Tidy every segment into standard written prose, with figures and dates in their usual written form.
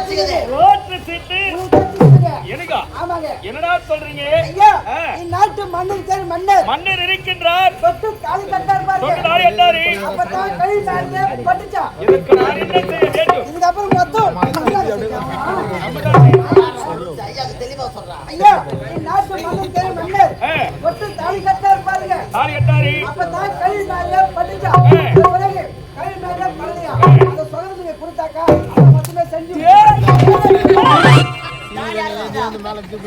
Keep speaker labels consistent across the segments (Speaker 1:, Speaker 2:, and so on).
Speaker 1: Road சீட்டு எனக்கா? என்னடா சொல்றீங்க?
Speaker 2: நாட்டு மன்னர் பேர் மன்னர்.
Speaker 1: மன்னர் இருக்கின்றார்.
Speaker 2: தொட்டு தாலி கட்டார் பாருங்க.
Speaker 1: தொட்டு தாலி கட்டாரு.
Speaker 2: அப்பதான் கை நாளே பட்டுச்சா.
Speaker 1: இதுக்கு நான் என்ன செய்ய வேண்டும்?
Speaker 2: இதுக்கு அப்புறம் மொத்தம் ஐயா தெளிவா சொல்றா. ஐயா நாட்டு மன்னர் பேர் மன்னர். தொட்டு தாலி கட்டார் பாருங்க.
Speaker 1: தாலி கட்டாரு.
Speaker 2: அப்பதான் கை நாளே பட்டுச்சா. உலகே கை நாளே படுறியா. அத சொல்றதுக்கு கொடுத்தாக்கா அத மட்டுமே செஞ்சு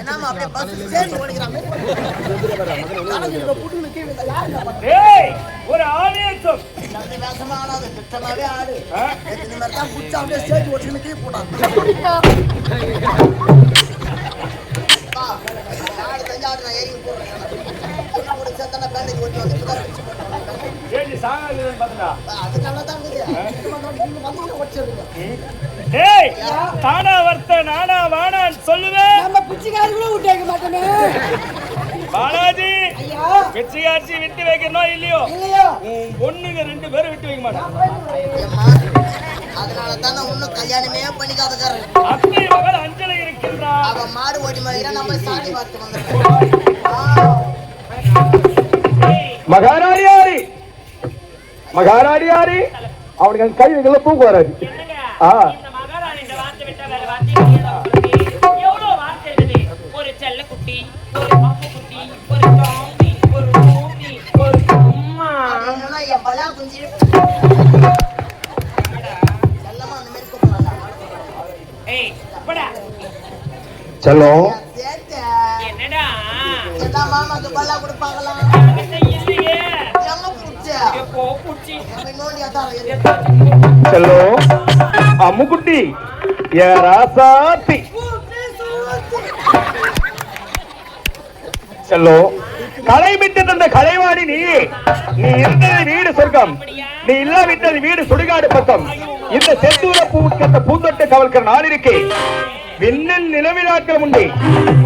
Speaker 2: என்னமா அப்படியே பஸ் ஸ்டேஷன் ஓடிக்கறாங்க.
Speaker 1: ஒரு ஆவேசம்
Speaker 2: நம்ம வேஷமானது திட்டமாவே ஆடு. எத்தனை மாதிரி தான் புடிச்சா அப்படியே ஸ்டேஜ் ஓடின்னு கீழ போட்டாங்க. ஆடு தஞ்சாடு நான் ஏறி போறேன். என்ன கூட சந்தன பேண்டேஜ் ஓட்டி வந்து
Speaker 1: ஏடி சாங்கல பாத்தடா.
Speaker 2: அது நல்லா தான் இருக்குது. வந்து ஓடிச்சிருங்க.
Speaker 1: டேய் தானா வர்த்த நானா வாடான்னு சொல்லுவேன்.
Speaker 2: நம்ம பிச்சைக்காரங்கள விட்டேங்க மாட்டமே.
Speaker 1: பாலாஜி
Speaker 2: ஐயா
Speaker 1: பிச்சைக்காரச்சி விட்டு வைக்கணும் இல்லையோ?
Speaker 2: இல்லையோ.
Speaker 1: உன் பொண்ணுங்க ரெண்டு பேரும் விட்டு வைக்க மாட்டாங்க.
Speaker 2: அதனால தான் நான் இன்னும் கல்யாணமே பண்ணிக்காதக்காரன்.
Speaker 1: அத்தை மகள் அஞ்சலி இருக்கின்றா.
Speaker 2: அவ மாடு ஓடி மாதிரியா நம்ம சாதி பார்த்து வந்தோம்.
Speaker 3: மகாராணியாரி மகாராணியாரி அவனுக்கு அந்த கை வைக்கல தூக்கு வராது.
Speaker 4: இந்த மகாராணி இந்த வார்த்தை விட்டா வேற வார்த்தை இல்லையா உங்களுக்கு? எவ்வளவு வார்த்தை இருக்குது. ஒரு செல்ல குட்டி, ஒரு பாப்பு குட்டி, ஒரு டாமி, ஒரு டூமி, ஒரு அம்மா.
Speaker 2: என்னன்னா என் பலா குஞ்சி செல்லமா அந்த மாதிரி கூப்பிடுறாங்க.
Speaker 4: ஏய் போடா.
Speaker 3: செல்லம்
Speaker 4: என்னடா
Speaker 2: எல்லா மாமாக்கு பல்லா கொடுப்பாங்களா?
Speaker 4: இல்லையே.
Speaker 2: எங்க புடிச்ச
Speaker 4: எப்போ குச்சி
Speaker 2: நோண்டி அதான்
Speaker 3: செல்லம் அம்முக்குட்டி ஏ ராசாத்தி செல்லம் களை விட்டு தந்த கலைவாணி நீ இருந்தது வீடு சொர்க்கம், நீ இல்ல விட்டது வீடு சுடுகாடு பக்கம். இந்த செந்தூர பூந்தொட்டு கவல்கிற நாள் இருக்கே. விண்ணில் நிலவில் ஆட்கள் உண்டு,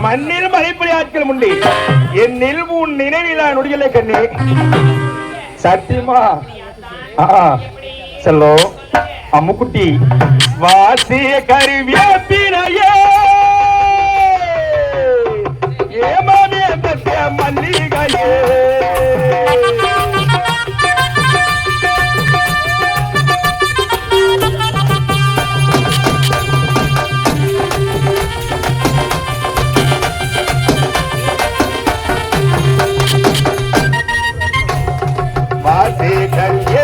Speaker 3: மண்ணில் மலைப்பொழி ஆட்கள் உண்டு. என் நில்வு உன் நினைவிலா நொடிகளை கண்ணே சத்தியமா. செல்லோ அம்முக்குட்டி வாசிய கருவியே ஏமாமே மல்லிகையே வாசிய கருவியே